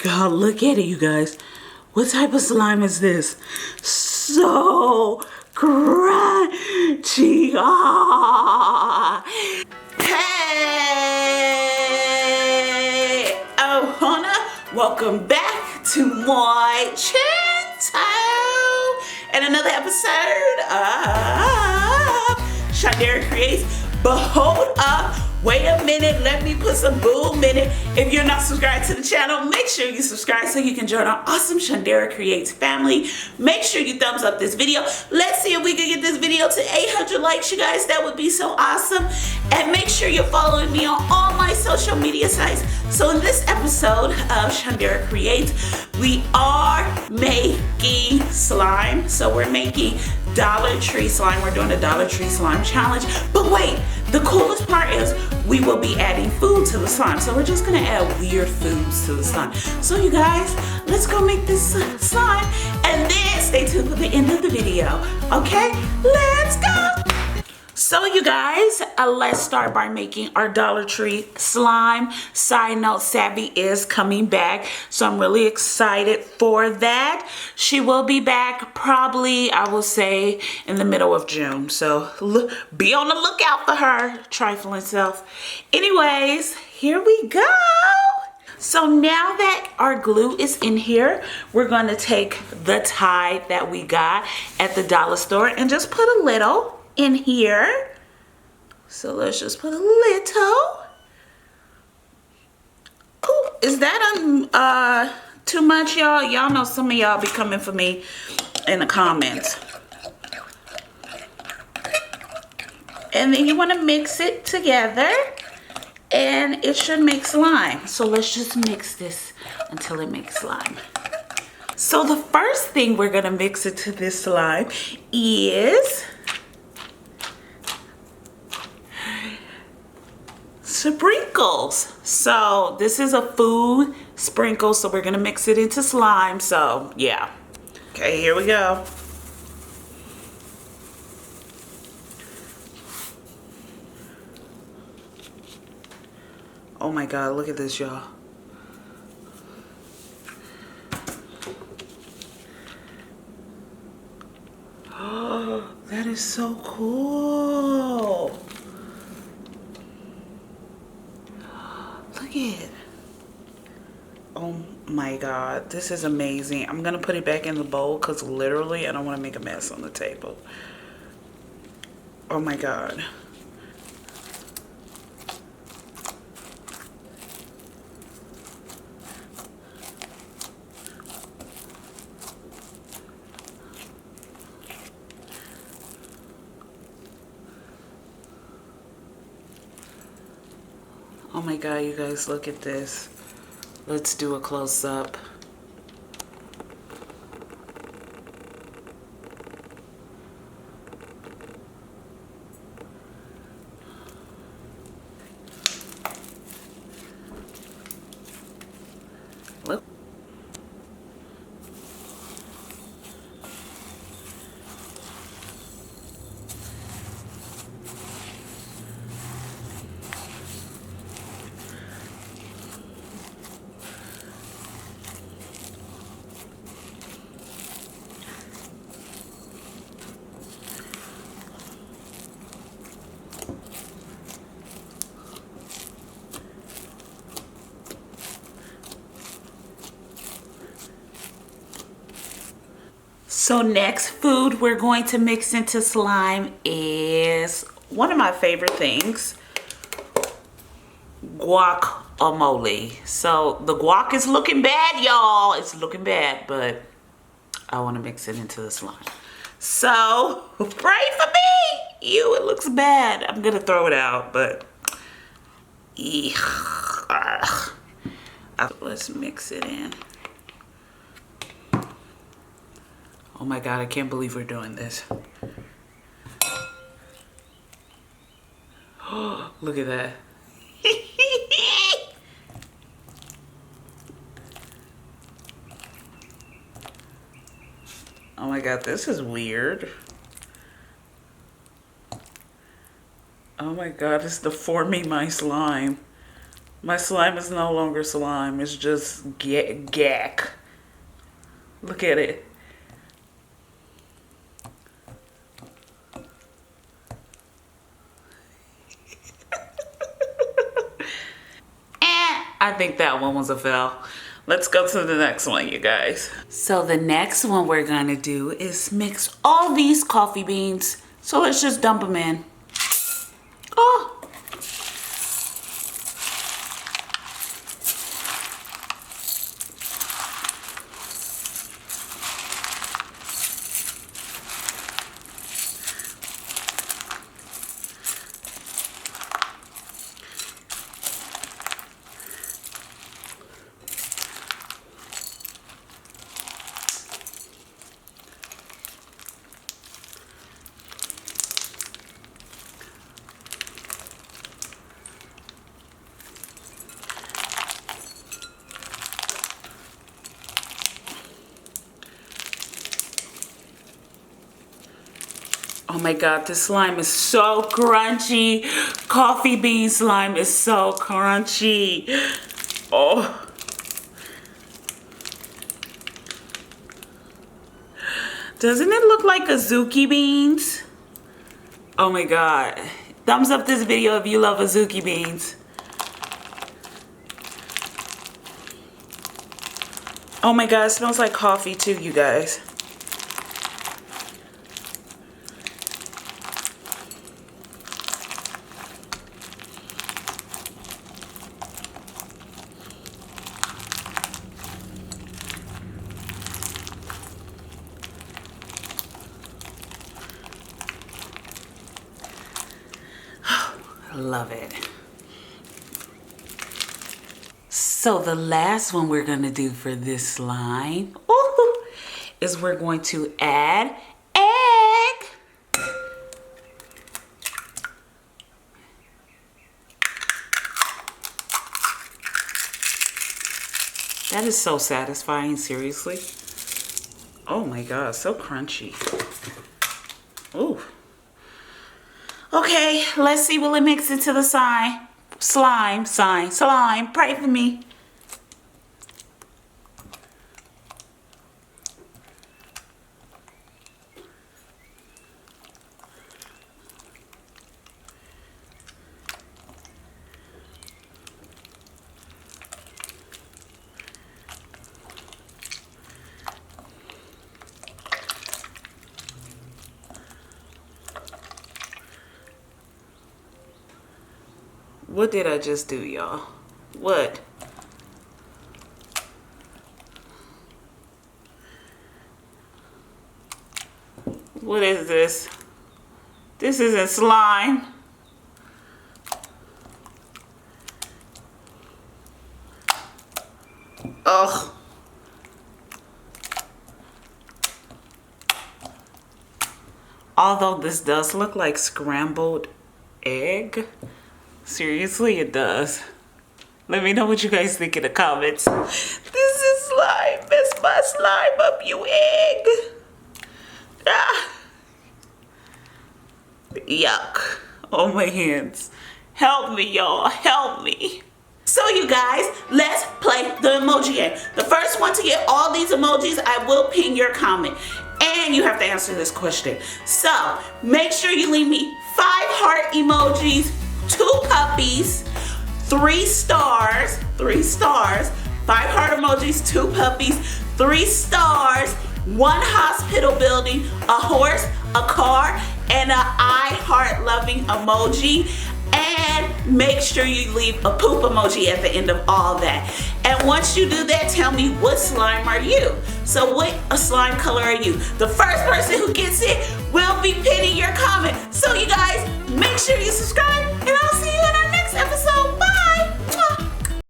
God, look at it, you guys. What type of slime is this? So crunchy. Ah. Hey, Ohana, welcome back to my channel and another episode of Shundara Creates. But hold up, wait a minute, let me put some boom in it. If you're not subscribed to the channel, make sure you subscribe so you can join our awesome Shundara Creates family. Make sure you thumbs up this video. Let's see if we can get this video to 800 likes, you guys. That would be so awesome. And make sure you're following me on all my social media sites. So in this episode of Shundara Creates, we are making slime. So we're making Dollar Tree slime. We're doing a Dollar Tree slime challenge. But wait, the coolest part is we will be adding food to the slime. So we're just gonna add weird foods to the slime. So you guys, let's go make this slime and then stay tuned for the end of the video. Okay, let's go. So you guys, let's start by making our Dollar Tree slime. Side note, Savvy is coming back, so I'm really excited for that. She will be back probably, I will say, in the middle of June. So be on the lookout for her trifling self. Anyways, here we go. So now that our glue is in here, we're going to take the Tide that we got at the dollar store and just put a little in here. So let's just put a little. Ooh, is that too much, y'all? Y'all know some of y'all be coming for me in the comments. And then you want to mix it together and it should make slime. So let's just mix this until it makes slime. So the first thing we're gonna mix into this slime is sprinkles. So this is a food sprinkle, so we're gonna mix it into slime. So yeah, okay, here we go. Oh my god, look at this, y'all. Oh, that is so cool. Look at it. Oh my god, this is amazing. I'm gonna put it back in the bowl because literally I don't want to make a mess on the table. Oh my god. Oh my god, you guys, look at this. Let's do a close-up. Look. So next food we're going to mix into slime is one of my favorite things, guacamole. So the guac is looking bad, y'all. It's looking bad, but I want to mix it into the slime. So pray for me. Ew, it looks bad. I'm gonna throw it out, but let's mix it in. Oh my god, I can't believe we're doing this. Oh, look at that. Oh my god, this is weird. Oh my god, it's deforming my slime. My slime is no longer slime. It's just gack. Look at it. I think that one was a fail. Let's go to the next one, you guys. So the next one we're gonna do is mix all these coffee beans. So let's just dump them in. Oh. Oh my God, this slime is so crunchy. Coffee bean slime is so crunchy. Oh. Doesn't it look like azuki beans? Oh my God. Thumbs up this video if you love azuki beans. Oh my God, it smells like coffee too, you guys. Love it. So the last one we're gonna do for this slime is we're going to add egg. That is so satisfying, seriously. Oh my God, so crunchy. Ooh. Okay, let's see, will it mix into the slime? Slime, pray for me. What did I just do, y'all? What? What is this? This isn't slime. Ugh. Although this does look like scrambled egg. Seriously, it does. Let me know what you guys think in the comments. This is slime. Mess my slime up, you egg. Ah. Yuck. Oh, my hands. Help me, y'all. Help me. So, you guys, let's play the emoji game. The first one to get all these emojis, I will pin your comment. And you have to answer this question. So, make sure you leave me 5 heart emojis, 2 puppies, 3 stars, 5 heart emojis, 2 puppies, 3 stars, 1 hospital building, a horse, a car, and an I heart loving emoji. And make sure you leave a poop emoji at the end of all that. And once you do that, tell me what slime are you? So what slime color are you? The first person who gets it will be pinning your comment. So you guys, make sure you subscribe